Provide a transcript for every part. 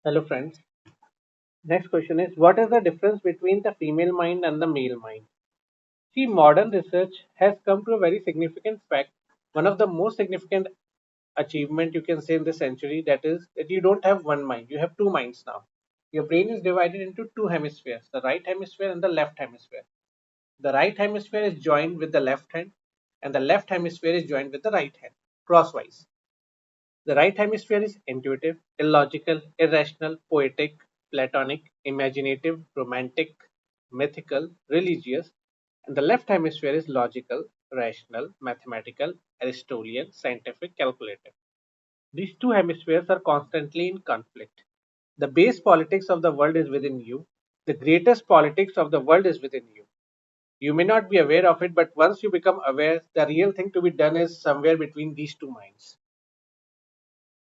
Hello friends. Next question is what is the difference between the female mind and the male mind? See, modern research has come to a very significant fact. One of the most significant achievement you can say in this century, that is that you don't have one mind, you have two minds now. Your brain is divided into two hemispheres, the right hemisphere and the left hemisphere. The right hemisphere is joined with the left hand and the left hemisphere is joined with the right hand, crosswise. The right hemisphere is intuitive, illogical, irrational, poetic, platonic, imaginative, romantic, mythical, religious, and the left hemisphere is logical, rational, mathematical, Aristotelian, scientific, calculative. These two hemispheres are constantly in conflict. The base politics of the world is within you. The greatest politics of the world is within you. You may not be aware of it, but once you become aware, the real thing to be done is somewhere between these two minds.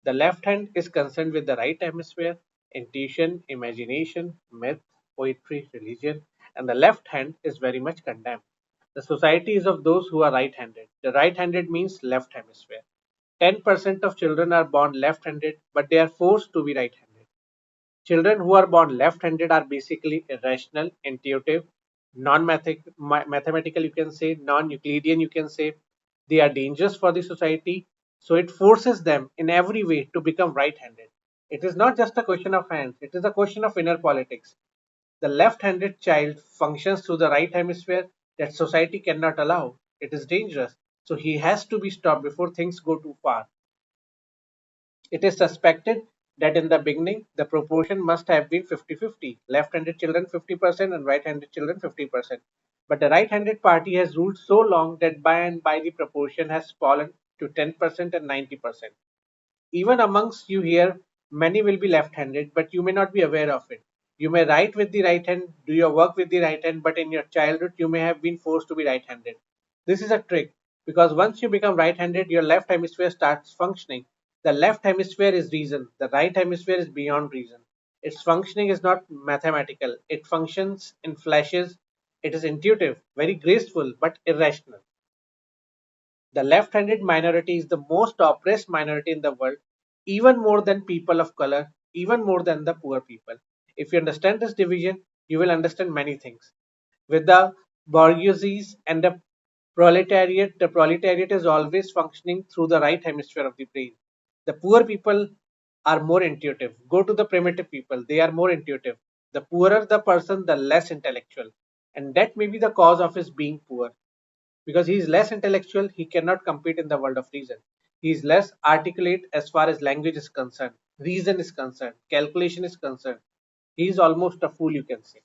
The left hand is concerned with the right hemisphere, intuition, imagination, myth, poetry, religion, and the left hand is very much condemned. The society is of those who are right handed. The right handed means left hemisphere. 10% of children are born left handed, but they are forced to be right handed. Children who are born left handed are basically irrational, intuitive, non mathematical, you can say, non Euclidean, you can say. They are dangerous for the society, so it forces them in every way to become right handed. It is not just a question of hands, it is a question of inner politics. The left handed child functions through the right hemisphere that society cannot allow. It is dangerous, so he has to be stopped before things go too far. It is suspected that in the beginning the proportion must have been 50-50, left-handed children 50% and right-handed children 50%. But the right-handed party has ruled so long that by and by the proportion has fallen to 10% and 90%. Even amongst you here, many will be left-handed, but you may not be aware of it. You may write with the right hand, do your work with the right hand, but in your childhood you may have been forced to be right-handed. This is a trick because once you become right-handed, your left hemisphere starts functioning. The left hemisphere is reason, the right hemisphere is beyond reason. Its functioning is not mathematical, it functions in flashes, it is intuitive, very graceful, but irrational. The left-handed minority is the most oppressed minority in the world, even more than people of color, even more than the poor people. If you understand this division, you will understand many things. With the bourgeoisie and the proletariat is always functioning through the right hemisphere of the brain. The poor people are more intuitive. Go to the primitive people, they are more intuitive. The poorer the person, the less intellectual. And that may be the cause of his being poor because he is less intellectual, he cannot compete in the world of reason. He is less articulate as far as language is concerned, reason is concerned, calculation is concerned. He is almost a fool, you can say.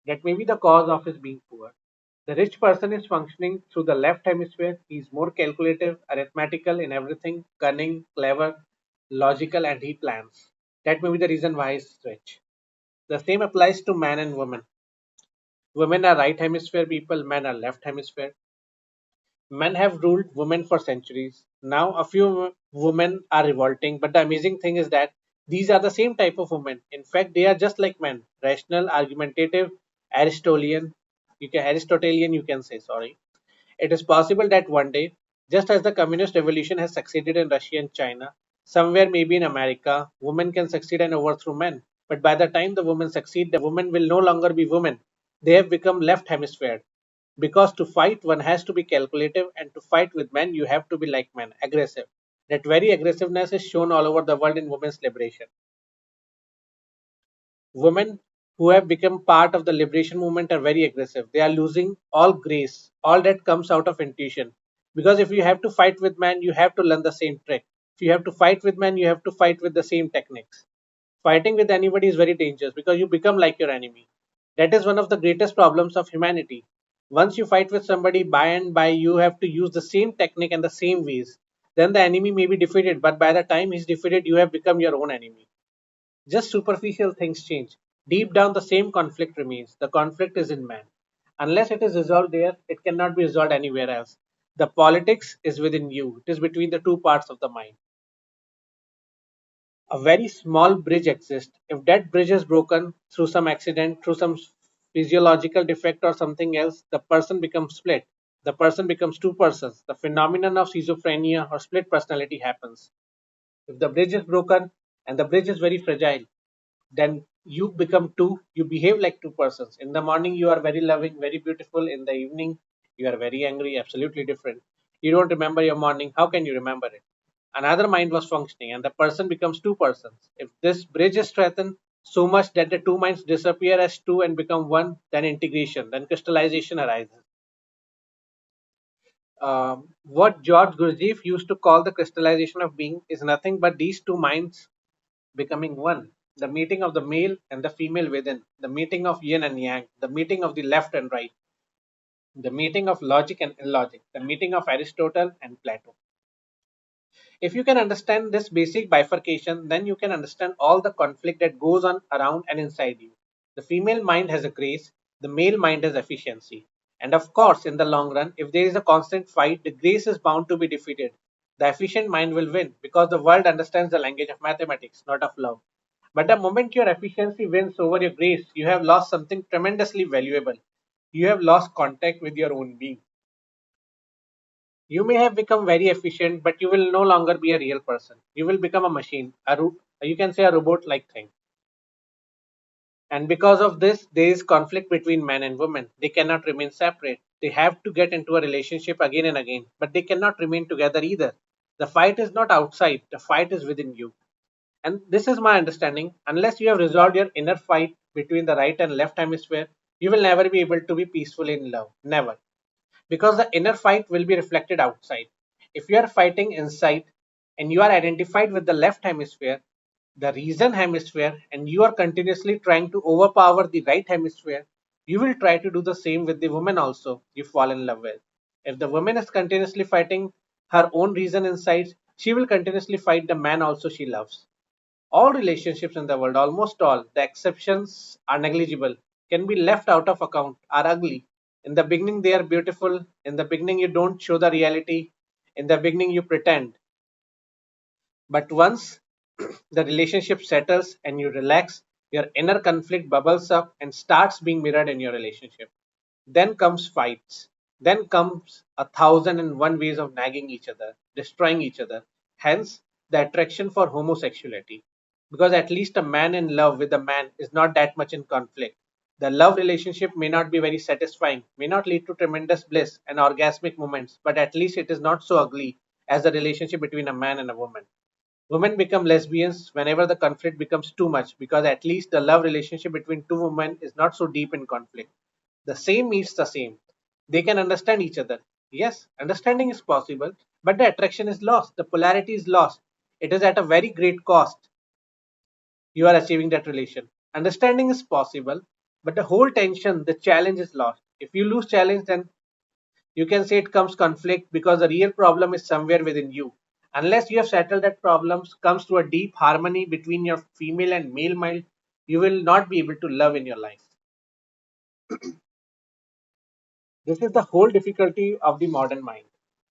That may be the cause of his being poor. The rich person is functioning through the left hemisphere. He is more calculative, arithmetical in everything, cunning, clever, logical, and he plans. That may be the reason why he is rich. The same applies to man and woman. Women are right hemisphere people, men are left hemisphere. Men have ruled women for centuries. Now, a few women are revolting, but the amazing thing is that these are the same type of women. In fact, they are just like men, rational, argumentative, Aristotelian, you can say, sorry. It is possible that one day, just as the communist revolution has succeeded in Russia and China, somewhere maybe in America, women can succeed and overthrow men. But by the time the women succeed, the women will no longer be women. They have become left hemisphere. Because to fight, one has to be calculative, and to fight with men, you have to be like men, aggressive. That very aggressiveness is shown all over the world in women's liberation. Women who have become part of the liberation movement are very aggressive. They are losing all grace, all that comes out of intuition. Because if you have to fight with men, you have to learn the same trick. If you have to fight with men, you have to fight with the same techniques. Fighting with anybody is very dangerous because you become like your enemy. That is one of the greatest problems of humanity. Once you fight with somebody, by and by, you have to use the same technique and the same ways. Then the enemy may be defeated, but by the time he's defeated, you have become your own enemy. Just superficial things change. Deep down, the same conflict remains. The conflict is in man. Unless it is resolved there, it cannot be resolved anywhere else. The politics is within you, it is between the two parts of the mind. A very small bridge exists. If that bridge is broken through some accident, through some physiological defect or something else, the person becomes split. The person becomes two persons. The phenomenon of schizophrenia or split personality happens. If the bridge is broken and the bridge is very fragile, then you become two. You behave like two persons. In the morning, you are very loving, very beautiful. In the evening, you are very angry, absolutely different. You don't remember your morning. How can you remember it? Another mind was functioning, and the person becomes two persons. If this bridge is strengthened so much that the two minds disappear as two and become one, then integration, then crystallization arises. What George Gurdjieff used to call the crystallization of being is nothing but these two minds becoming one. The meeting of the male and the female within, the meeting of yin and yang, the meeting of the left and right, the meeting of logic and illogic, the meeting of Aristotle and Plato. If you can understand this basic bifurcation, then you can understand all the conflict that goes on around and inside you. The female mind has a grace, the male mind has efficiency. And of course, in the long run, if there is a constant fight, the grace is bound to be defeated. The efficient mind will win because the world understands the language of mathematics, not of love. But the moment your efficiency wins over your grace, you have lost something tremendously valuable. You have lost contact with your own being. You may have become very efficient, but you will no longer be a real person. You will become a machine, you can say a robot like thing. And because of this, there is conflict between men and women. They cannot remain separate. They have to get into a relationship again and again, but they cannot remain together either. The fight is not outside, the fight is within you. And this is my understanding. Unless you have resolved your inner fight between the right and left hemisphere, you will never be able to be peaceful in love. Never. Because the inner fight will be reflected outside. If you are fighting inside and you are identified with the left hemisphere, the reason hemisphere, and you are continuously trying to overpower the right hemisphere, you will try to do the same with the woman also you fall in love with. If the woman is continuously fighting her own reason inside, she will continuously fight the man also she loves. All relationships in the world, almost all, the exceptions are negligible, can be left out of account, are ugly. In the beginning, they are beautiful. In the beginning, you don't show the reality. In the beginning, you pretend. But once the relationship settles and you relax, your inner conflict bubbles up and starts being mirrored in your relationship. Then comes fights. Then comes 1,001 ways of nagging each other, destroying each other. Hence, the attraction for homosexuality. Because at least a man in love with a man is not that much in conflict. The love relationship may not be very satisfying, may not lead to tremendous bliss and orgasmic moments, but at least it is not so ugly as the relationship between a man and a woman. Women become lesbians whenever the conflict becomes too much because at least the love relationship between two women is not so deep in conflict. The same meets the same. They can understand each other. Yes, understanding is possible, but the attraction is lost. The polarity is lost. It is at a very great cost you are achieving that relation. Understanding is possible, but the whole tension, the challenge is lost. If you lose challenge, then you can say it comes conflict because the real problem is somewhere within you. Unless you have settled that problems, comes to a deep harmony between your female and male mind, you will not be able to love in your life. This is the whole difficulty of the modern mind.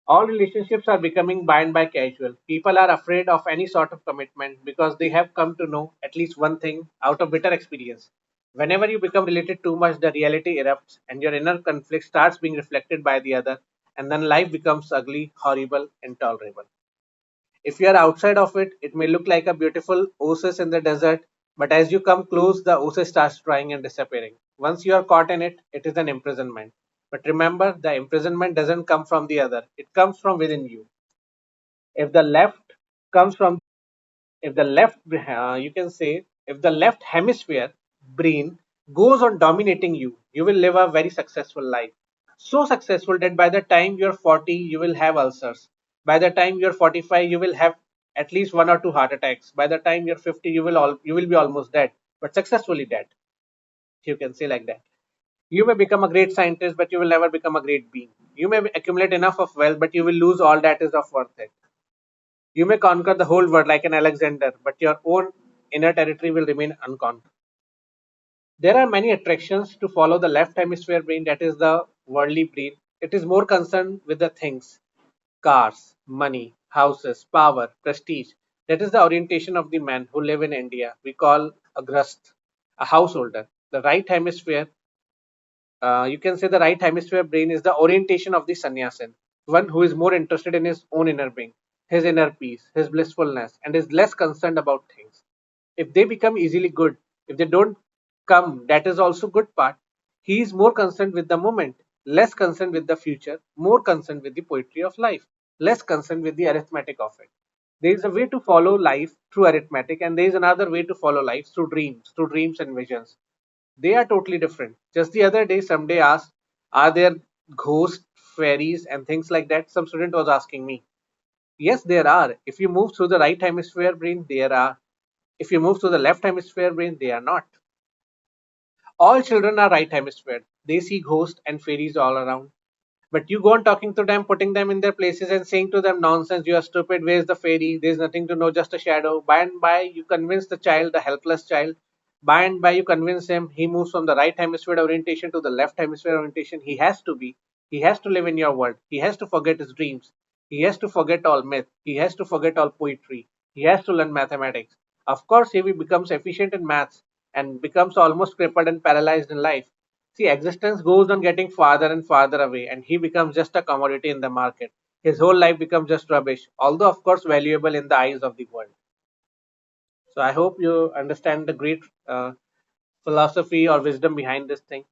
All relationships are becoming bound by casual. People are afraid of any sort of commitment because they have come to know at least one thing out of bitter experience. Whenever you become related too much, the reality erupts and your inner conflict starts being reflected by the other, and then life becomes ugly, horrible, intolerable. If you are outside of it, it may look like a beautiful oasis in the desert, but as you come close, the oasis starts drying and disappearing. Once you are caught in it, it is an imprisonment. But remember, the imprisonment doesn't come from the other, it comes from within you. If the left comes from, if the left, you can say, if the left hemisphere brain goes on dominating you, you will live a very successful life. So successful that by the time you're 40, you will have ulcers. By the time you're 45, you will have at least one or two heart attacks. By the time you're 50, you will be almost dead, but successfully dead. You can say like that. You may become a great scientist, but you will never become a great being. You may accumulate enough of wealth, but you will lose all that is of worth it. You may conquer the whole world like an Alexander, but your own inner territory will remain unconquered. There are many attractions to follow the left hemisphere brain, that is the worldly brain. It is more concerned with the things, cars, money, houses, power, prestige. That is the orientation of the man who live in India. We call a grust, a householder. The right hemisphere, you can say the right hemisphere brain is the orientation of the sannyasin, one who is more interested in his own inner being, his inner peace, his blissfulness, and is less concerned about things. If they become easily good, If they don't come, that is also good part. He is more concerned with the moment, less concerned with the future, more concerned with the poetry of life, less concerned with the arithmetic of it. There is a way to follow life through arithmetic, and there is another way to follow life through dreams and visions. They are totally different. Just the other day, somebody asked, are there ghosts, fairies, and things like that? Some student was asking me. Yes, there are. If you move through the right hemisphere brain, there are. If you move through the left hemisphere brain, they are not. All children are right hemisphere. They see ghosts and fairies all around. But you go on talking to them, putting them in their places and saying to them, nonsense, you are stupid, where's the fairy? There's nothing to know, just a shadow. By and by, you convince the child, the helpless child. By and by, you convince him he moves from the right hemisphere orientation to the left hemisphere orientation. He has to be. He has to live in your world. He has to forget his dreams. He has to forget all myth. He has to forget all poetry. He has to learn mathematics. Of course, if he becomes efficient in maths and becomes almost crippled and paralyzed in life, see, existence goes on getting farther and farther away, and he becomes just a commodity in the market. His whole life becomes just rubbish, although, of course, valuable in the eyes of the world. So, I hope you understand the great philosophy or wisdom behind this thing.